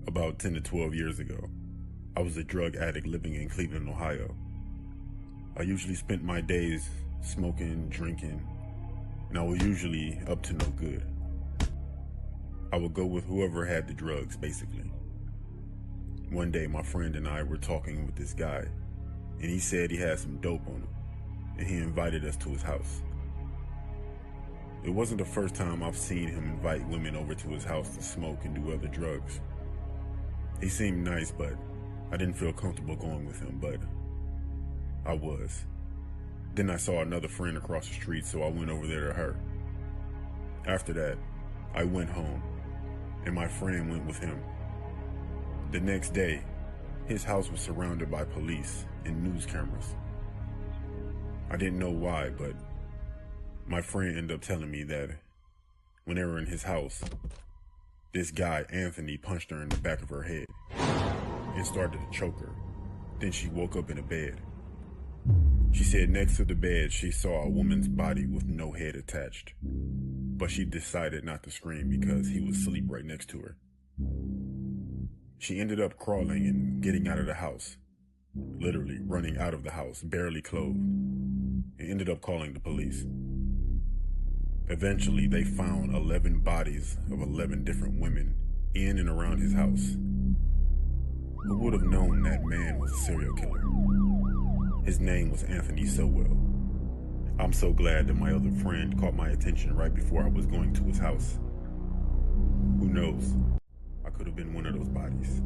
About 10 to 12 years ago, I was a drug addict living in Cleveland, Ohio. I usually spent my days smoking, drinking, and I was usually up to no good. I would go with whoever had the drugs, basically. One day, my friend and I were talking with this guy, and he said he had some dope on him, and he invited us to his house. It wasn't the first time I've seen him invite women over to his house to smoke and do other drugs. He seemed nice, but I didn't feel comfortable going with him, but I was. Then I saw another friend across the street, so I went over there to her. After that, I went home, and my friend went with him. The next day, his house was surrounded by police and news cameras. I didn't know why, but my friend ended up telling me that when they were in his house, this guy, Anthony, punched her in the back of her head and started to choke her. Then she woke up in a bed. She said next to the bed, she saw a woman's body with no head attached, but she decided not to scream because he was asleep right next to her. She ended up crawling and getting out of the house, literally running out of the house, barely clothed, and ended up calling the police. Eventually, they found 11 bodies of 11 different women in and around his house. Who would have known that man was a serial killer? His name was Anthony Sowell. I'm so glad that my other friend caught my attention right before I was going to his house. Who knows? I could have been one of those bodies.